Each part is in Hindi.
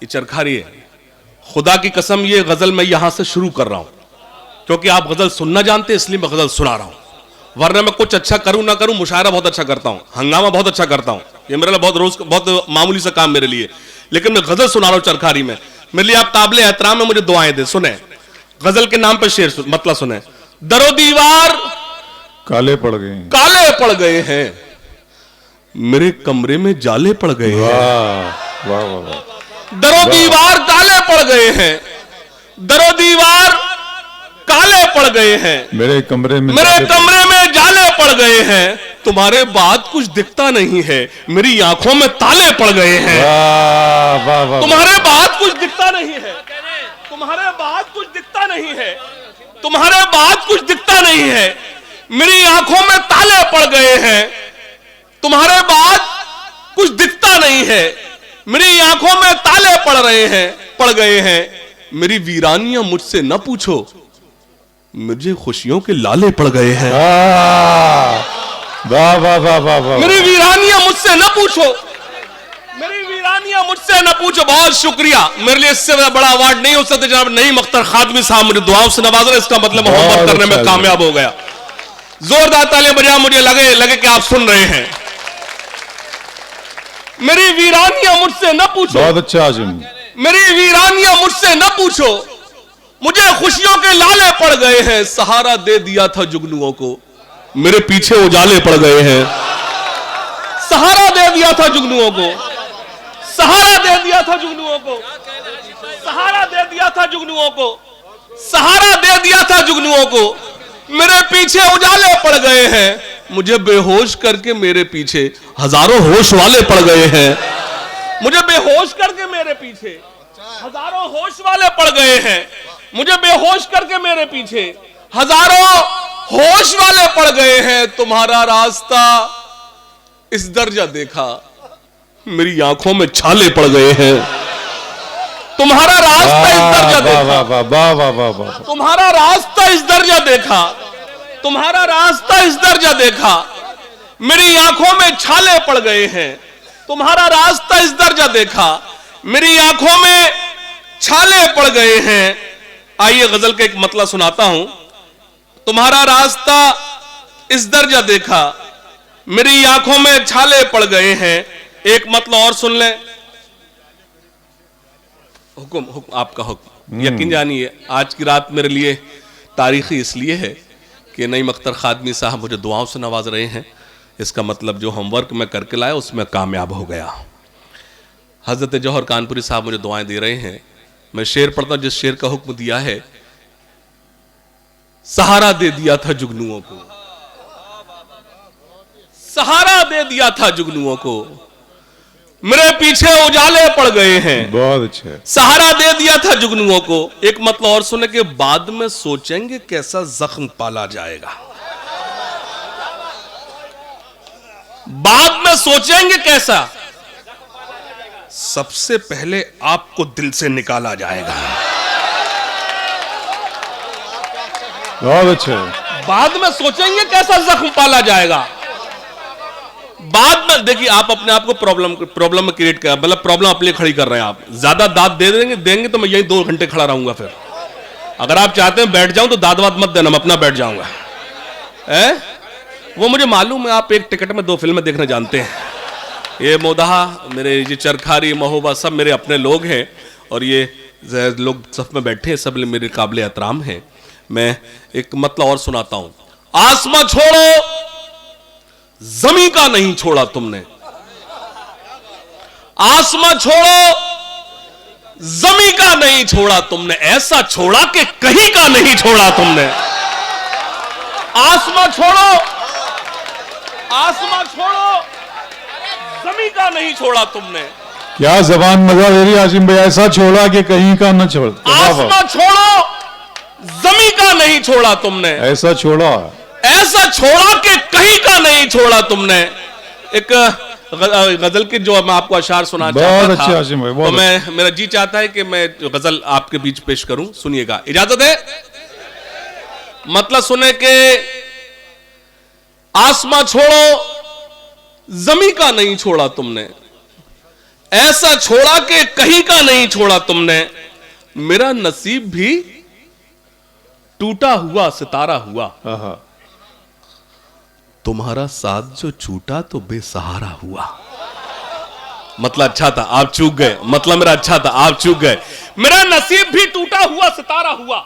ये चरखारी है। खुदा की कसम ये गजल मैं यहां से शुरू कर रहा हूं क्योंकि आप गजल सुनना जानते इसलिए मैं गजल सुना रहा हूं, वरना मैं कुछ अच्छा करूं ना करूं, मुशायरा बहुत अच्छा करता हूं, हंगामा बहुत अच्छा करता हूं, ये मेरे लिए बहुत मामूली सा काम मेरे लिए, लेकिन मैं गजल सुना रहा हूं चरखारी में। मेरे लिए आप काबिल एहतराम में मुझे दुआएं दे। सुने गजल के नाम पर शेर, मतलब सुने। दरो दीवार काले पड़ गए हैं, मेरे कमरे में जाले पड़ गए हैं। वाह वाह वाह। दरो दीवार काले पड़ गए हैं, दरो दीवार काले पड़ गए हैं, मेरे कमरे में जाले पड़ गए हैं। तुम्हारे बाद कुछ दिखता नहीं है, मेरी आंखों में ताले पड़ गए हैं। वाह वाह। तुम्हारे बाद कुछ दिखता नहीं है, तुम्हारे बाद कुछ दिखता नहीं है, तुम्हारे बाद कुछ दिखता नहीं है, मेरी आंखों में ताले पड़ गए हैं। तुम्हारे बाद कुछ दिखता नहीं है, मेरी आंखों में ताले पड़ गए हैं। मेरी वीरानियां मुझसे न पूछो, मुझे खुशियों के लाले पड़ गए हैं। वाह वाह वाह वाह वाह। मेरी वीरानियां मुझसे न पूछो, मेरी वीरानियां मुझसे न पूछो। बहुत शुक्रिया। मेरे लिए इससे बड़ा अवार्ड नहीं हो सकता जनाब नईम अख्तर खादमी साहब मुझे दुआओं से नवाज रहे, इसका मतलब मोहब्बत करने में कामयाब हो गया। जोरदार तालियां बजाओ, मुझे लगे कि आप सुन रहे हैं। मेरी वीरानियां मुझसे न पूछो, बहुत अच्छा आजिम। मेरी वीरानियां मुझसे न पूछो, मुझे खुशियों के लाले पड़ गए हैं। सहारा दे दिया था जुगनुओं को, मेरे पीछे उजाले पड़ गए हैं। सहारा दे दिया था जुगनुओं को, सहारा दे दिया था जुगनुओं को, सहारा दे दिया था जुगनुओं को, सहारा दे दिया था जुगनुओं को, मेरे पीछे उजाले पड़ गए हैं। मुझे बेहोश करके मेरे पीछे हजारों होश वाले पड़ गए हैं। मुझे बेहोश करके मेरे पीछे हजारों होश वाले पड़ गए हैं। मुझे बेहोश करके मेरे पीछे हजारों होश वाले पड़ गए हैं। तुम्हारा रास्ता इस दर्जा देखा, मेरी आंखों में छाले पड़ गए हैं। तुम्हारा रास्ता इस दर्जा देखा, तुम्हारा रास्ता इस दर्जा देखा, तुम्हारा रास्ता इस दर्जा देखा, मेरी आंखों में छाले पड़ गए हैं। तुम्हारा रास्ता इस दर्जा देखा, मेरी आंखों में छाले पड़ गए हैं। आइए गजल का एक मतलब सुनाता हूं। तुम्हारा रास्ता इस दर्जा देखा, मेरी आंखों में छाले पड़ गए हैं। एक मतलब और सुन लें। हुक्म आपका हुक्म। यकीन जानिए आज की रात मेरे लिए तारीखी इसलिए है कि नईम अख्तर खादमी साहब मुझे दुआओं से नवाज रहे हैं। इसका मतलब जो होमवर्क मैं करके लाया उसमें कामयाब हो गया। हजरत जौहर कानपुरी साहब मुझे दुआएं दे रहे हैं। मैं शेर पढ़ता हूं जिस शेर का हुक्म दिया है। सहारा दे दिया था जुगनुओं को, सहारा दे दिया था जुगनुओं को, मेरे पीछे उजाले पड़ गए हैं। बहुत अच्छा। सहारा दे दिया था जुगनुओं को। एक मतलब और सुने के बाद में सोचेंगे कैसा जख्म पाला जाएगा, बाद में सोचेंगे कैसा, सबसे पहले आपको दिल से निकाला जाएगा। बहुत अच्छा। बाद में सोचेंगे कैसा जख्म पाला जाएगा, बाद में देखिए आप अपने आप को प्रॉब्लम में क्रिएट कर, मतलब प्रॉब्लम अपने लिए खड़ी कर रहे हैं। आप ज्यादा दाद देंगे तो मैं यही 2 घंटे खड़ा रहूंगा। फिर अगर आप चाहते हैं बैठ जाऊं तो दाद वाद मत देना, मैं अपना बैठ जाऊंगा। वो मुझे मालूम है, आप एक टिकट में 2 फिल्में देखने जानते हैं। ये मोदहा, मेरे ये चरखारी, महोबा सब मेरे अपने लोग हैं और ये लोग सब में बैठे हैं, सब मेरे काबिल एहतराम हैं। मैं एक मतलब और सुनाता हूं। आसमां छोड़ो जमी का नहीं छोड़ा तुमने, आसमां छोड़ो जमी का नहीं छोड़ा तुमने, ऐसा छोड़ा कि कहीं का नहीं छोड़ा तुमने। आसमां छोड़ो, आसमां छोड़ो जमी का नहीं छोड़ा तुमने। क्या जबान मजा दे रही आजिम भाई, ऐसा छोड़ा कि कहीं का न छोड़। आसमां छोड़ो जमी का नहीं छोड़ा तुमने, ऐसा छोड़ा, ऐसा छोड़ा कि कहीं का नहीं छोड़ा तुमने। एक गजल की जो मैं आपको अशार सुना चाहता था, तो मैं मेरा जी चाहता है कि मैं गजल आपके बीच पेश करूं। सुनिएगा, इजाजत है? मतलब सुने के आसमां छोड़ो जमी का नहीं छोड़ा तुमने, ऐसा छोड़ा कि कहीं का नहीं छोड़ा तुमने, मेरा नसीब भी टूटा हुआ सितारा हुआ। तुम्हारा साथ जो छूटा तो बेसहारा हुआ। मतलब अच्छा था, आप चूक गए। मतलब मेरा अच्छा था, आप चूक गए। मेरा नसीब भी टूटा हुआ सितारा हुआ,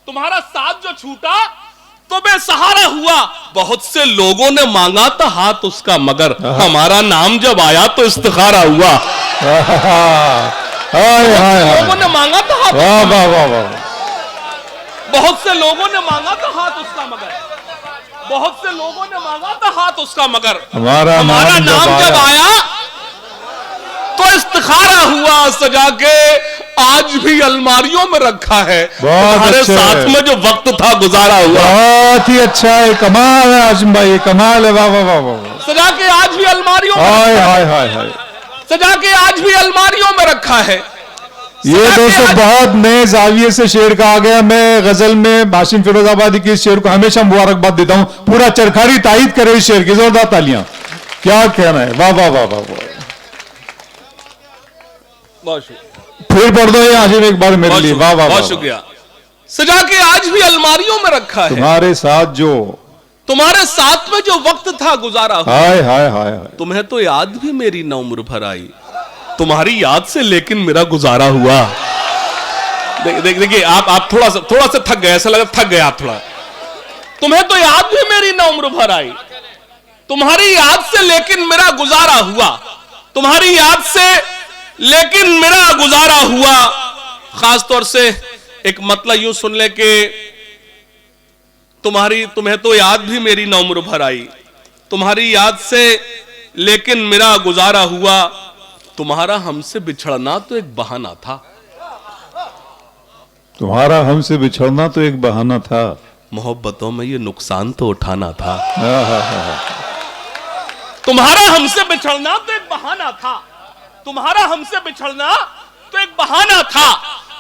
तुम्हारा साथ जो छूटा तो बेसहारा हुआ। बहुत से लोगों ने मांगा था हाथ उसका, मगर हमारा नाम जब आया तो इस्तिखारा हुआ। लोगों ने मांगा था हाथ, बहुत से लोगों ने मांगा था हाथ उसका, मगर बहुत से लोगों ने मांगा था हाथ उसका, मगर हमारा नाम जब आया तो इस्तिखारा हुआ। सजा के आज भी अलमारियों में रखा है, तुम्हारे साथ में जो वक्त था गुजारा हुआ। बहुत ही अच्छा है, कमाल है आसिम भाई, कमाल है। वाह वाह वाह वाह। सजा के आज भी अलमारियों में, हाय हाय हाय हाय, सजा के आज भी अलमारियों में रखा है। ये दोस्तों बहुत नए जाविये से शेर कहा गया। मैं गजल में हाशिम फिरोजाबादी के शेर को हमेशा मुबारकबाद देता हूं। पूरा चरखारी तायीद करे इस शेर की, जोरदार तालियां। क्या कहना है, वाह वाह वाह वाह वाह। फिर पढ़ दो ये हाशिम एक बार मेरे लिए। वाह वाह, बहुत शुक्रिया। सजा के आज भी अलमारियों में रखा है, तुम्हारे साथ में जो वक्त था गुजारा हुआ। हाय हाय हाय हाय। तुम्हें तो याद भी मेरी न उम्र भर आई, तुम्हारी याद से लेकिन मेरा गुजारा हुआ। देखिए आप थोड़ा सा थक गए, ऐसा लगा थक गए आप थोड़ा। तुम्हें तो याद भी मेरी न उम्र भर आई, तुम्हारी याद से लेकिन मेरा गुजारा हुआ। तुम्हारी याद से लेकिन मेरा गुजारा हुआ। खास तौर से एक मतलब यूं सुन ले कि तुम्हें तो याद भी मेरी न उम्र भर आई, तुम्हारी याद से लेकिन मेरा गुजारा हुआ। तुम्हारा हमसे बिछड़ना तो एक बहाना था, तुम्हारा हमसे बिछड़ना तो एक बहाना था। मोहब्बतों में ये नुकसान तो उठाना था। तुम्हारा हमसे बिछड़ना तो एक बहाना था, तुम्हारा हमसे बिछड़ना तो एक बहाना था।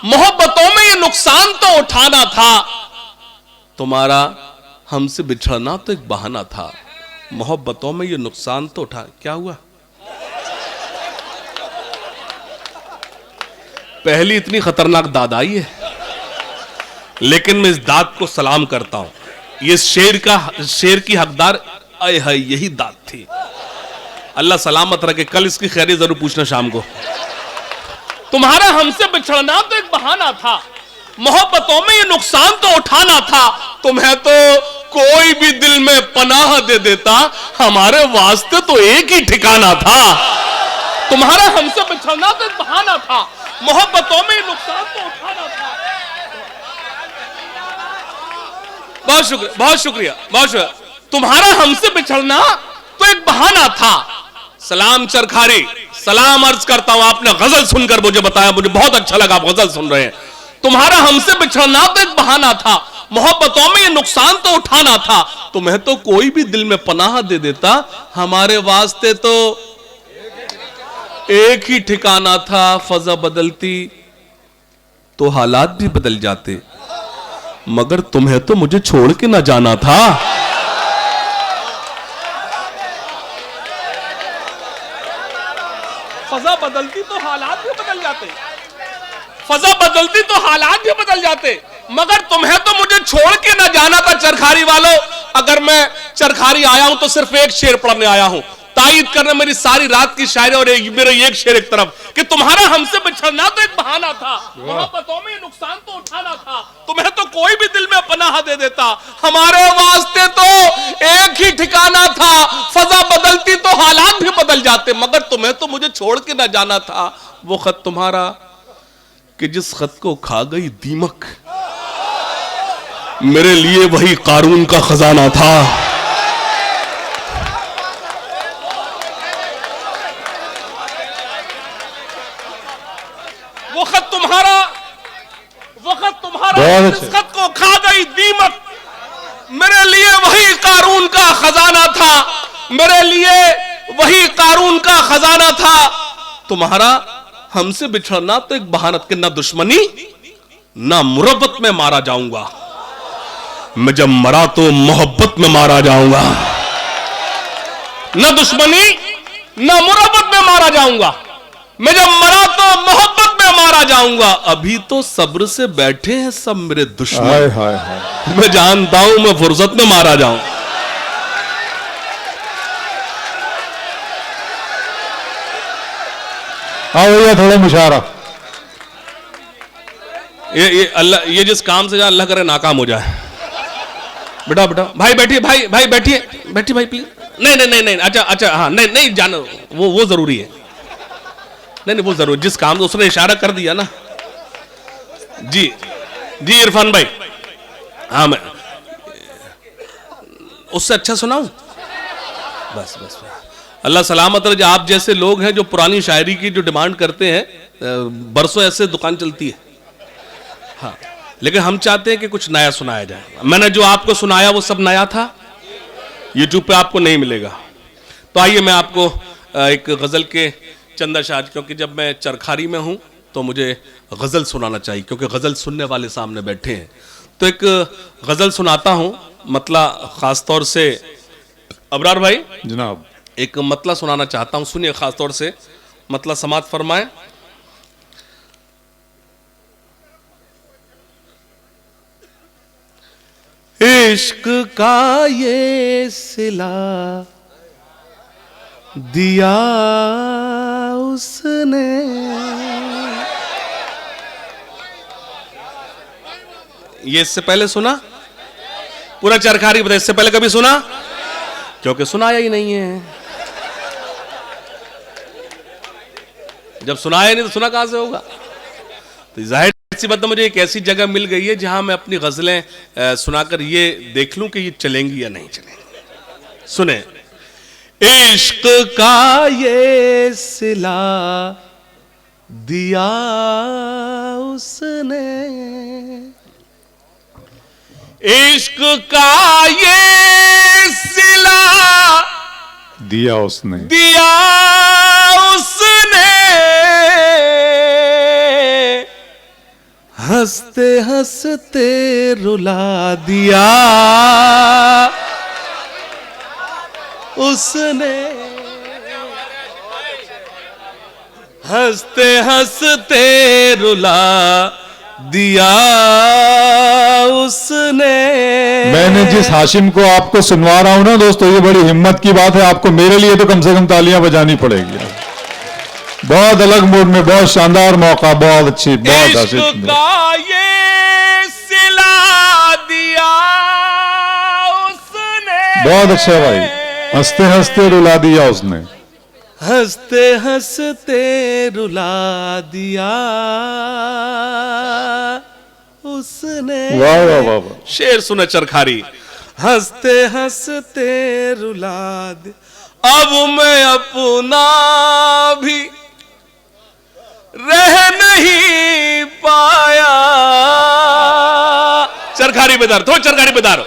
मोहब्बतों में ये नुकसान तो उठाना था। तुम्हारा हमसे बिछड़ना तो एक बहाना था, मोहब्बतों में ये नुकसान तो उठा। क्या हुआ? पहली इतनी खतरनाक दाद आई है, लेकिन मैं इस दाद को सलाम करता हूं। ये शेर की हकदार आए है, यही दाद थी। अल्लाह सलामत रखे, कल इसकी खैरियत जरूर पूछना शाम को। तुम्हारा हमसे बिछड़ना तो एक बहाना था, मोहब्बतों में ये नुकसान तो उठाना था। तुम्हें तो कोई भी दिल में पनाह दे देता, हमारे वास्ते तो एक ही ठिकाना था। तुम्हारा हमसे बिछड़ना तो एक बहाना था, मोहब्बतों में ये नुकसान तो उठाना था। बहुत शुक्रिया, बहुत शुक्रिया, बहुत शुक्रिया। तुम्हारा हमसे बिछड़ना तो एक बहाना था। सलाम चरखारी, सलाम अर्ज करता हूं। आपने गजल सुनकर मुझे बताया, मुझे बहुत अच्छा लगा, आप गजल सुन रहे हैं। तुम्हारा हमसे बिछड़ना तो एक बहाना था, मोहब्बतों में ये नुकसान तो उठाना था। तुम्हें तो कोई भी दिल में पनाह दे देता, हमारे वास्ते तो एक ही ठिकाना था। फजा बदलती तो हालात भी बदल जाते, मगर तुम्हें तो मुझे छोड़ के ना जाना था। फजा बदलती तो हालात भी बदल जाते, फजा बदलती तो हालात भी बदल जाते, मगर तुम्हें तो मुझे छोड़ के ना जाना था। चरखारी वालों, अगर मैं चरखारी आया हूं तो सिर्फ एक शेर पढ़ने आया हूं, तायीद करने मेरी सारी रात की शायरी और मेरा एक शेर एक तरफ कि तुम्हारा हमसे बिछड़ना तो एक बहाना था, मोहब्बतों में नुकसान तो उठाना था। तुम्हें तो कोई भी दिल में पनाह दे देता, हमारे वास्ते तो एक ही ठिकाना था। फजा बदलती तो हालात भी बदल जाते, मगर तुम्हें तो मुझे छोड़ के ना जाना था। वो खत तुम्हारा कि जिस खत को खा गई दीमक, मेरे लिए वही कारून का खजाना था। वो खत तुम्हारा जिस खत को खा गई दीमक, मेरे लिए वही कारून का खजाना था, मेरे लिए वही कारून का खजाना था। तुम्हारा हमसे बिछड़ना तो एक बहाना कि ना दुश्मनी ना मुरब्बत में मारा जाऊंगा, मैं जब मरा तो मोहब्बत में मारा जाऊंगा। ना दुश्मनी ना मुरब्बत में मारा जाऊंगा, मैं जब मरा तो मोहब्बत में मारा जाऊंगा, अभी तो सब्र से बैठे हैं सब मेरे दुश्मन। हाय हाय हाय। मैं जानता हूं मैं फुर्सत में मारा जाऊं। हाँ भैया थोड़ा मुशारा। ये अल्लाह, ये जिस काम से जा अल्लाह करे नाकाम हो जाए। बेटा बेटा भाई बैठिए, भाई भाई बैठिए, बैठिए भाई प्लीज। नहीं नहीं नहीं नहीं, अच्छा अच्छा, हाँ नहीं नहीं जानो, वो जरूरी है। नहीं नहीं वो जरूर, जिस काम से उसने इशारा कर दिया ना। जी जी इरफान भाई, हाँ मैं उससे अच्छा सुनाऊं? बस बस अल्लाह सलामत रहे। आप जैसे लोग हैं जो पुरानी शायरी की जो डिमांड करते हैं, बरसों ऐसे दुकान चलती है। हाँ, लेकिन हम चाहते हैं कि कुछ नया सुनाया जाए। मैंने जो आपको सुनाया वो सब नया था, यूट्यूब पे आपको नहीं मिलेगा। तो आइए मैं आपको एक गजल के चंद अशार, क्योंकि जब मैं चरखारी में हूं तो मुझे गजल सुनाना चाहिए, क्योंकि गजल सुनने वाले सामने बैठे हैं। तो एक गजल सुनाता हूं, मतलब खास तौर से अबरार भाई जनाब एक मतलब सुनाना चाहता हूं, सुनिए खास तौर से, मतलब समात फरमाएं। इश्क का ये सिला दिया उसने, ये इससे पहले सुना? पूरा चरखारी बता, इससे पहले कभी सुना? क्योंकि सुनाया ही नहीं है। जब सुनाया नहीं तो सुना कहां से होगा? तो जाहिर सी बात है, मुझे एक ऐसी जगह मिल गई है जहां मैं अपनी गजलें सुनाकर ये देख लूं कि ये चलेंगी या नहीं चलेंगी। सुने, इश्क का ये सिला दिया उसने, इश्क का ये सिला दिया उसने, दिया उसने, हंसते हंसते रुला दिया उसने, हंसते हंसते रुला दिया उसने। मैंने जिस हाशिम को आपको सुनवा रहा हूं ना दोस्तों, ये बड़ी हिम्मत की बात है। आपको मेरे लिए तो कम से कम तालियां बजानी पड़ेगी। बहुत अलग मूड में, बहुत शानदार मौका, बहुत अच्छी, बहुत इश्क का ये सिला दिया उसने, बहुत अच्छा भाई। हंसते हंसते रुला दिया उसने, हंसते हंसते रुला दिया उसने। वाह वाह वाह वाह। शेर सुने चरखारी, हंसते हंसते रुला दे, अब मैं अपना भी रह नहीं पाया। चरखारी बेदार, थोड़ा चरखारी बेदार,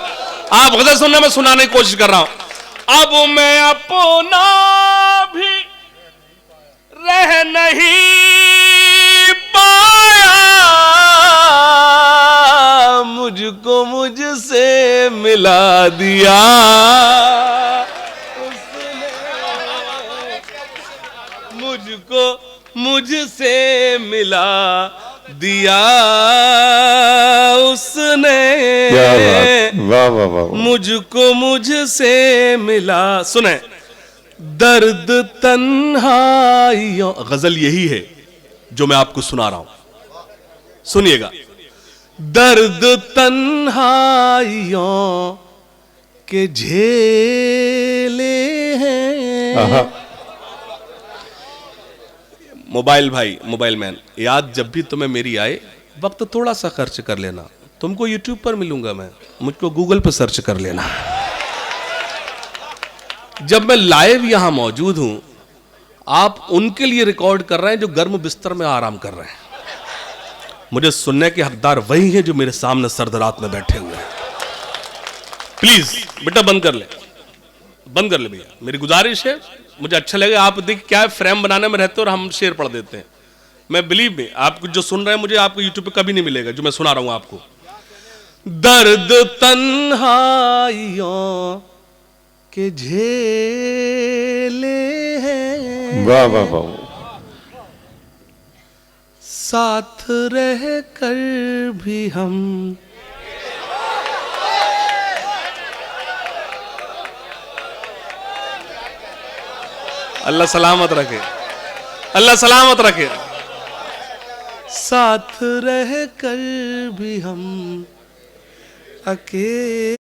आप गजल सुनने में सुनाने की कोशिश कर रहा हूं। अब मैं अपना भी रह नहीं पाया, मुझको मुझसे मिला दिया उसने, मुझको मुझसे मिला दिया उसने। क्या बात, वाह वाह वाह। मुझको मुझसे मिला। सुने, दर्द तन्हाइयों, गजल यही है जो मैं आपको सुना रहा हूं, सुनिएगा। दर्द तन्हाइयों के झेले हैं। मोबाइल भाई, मोबाइल मैन, याद जब भी तुम्हें मेरी आए, वक्त थोड़ा सा खर्च कर लेना। तुमको यूट्यूब पर मिलूंगा मैं, मुझको गूगल पर सर्च कर लेना। जब मैं लाइव यहां मौजूद हूं, आप उनके लिए रिकॉर्ड कर रहे हैं जो गर्म बिस्तर में आराम कर रहे हैं। मुझे सुनने के हकदार वही हैं जो मेरे सामने सर्द रात में बैठे हुए हैं। प्लीज बेटा बंद कर ले, बंद कर ले भैया, मेरी गुजारिश है। मुझे अच्छा लगे, आप देख क्या है, फ्रेम बनाने में रहते हो और हम शेर पढ़ देते हैं। मैं बिलीव में, आप जो सुन रहे हैं मुझे आपको यूट्यूब पे कभी नहीं मिलेगा जो मैं सुना रहा हूं आपको। दर्द तन्हाइयों के झेले हैं, वाह वाह वाह। साथ रह कर भी हम अल्लाह सलामत रखे, अल्लाह सलामत रखे। साथ रह कर भी हम अकेले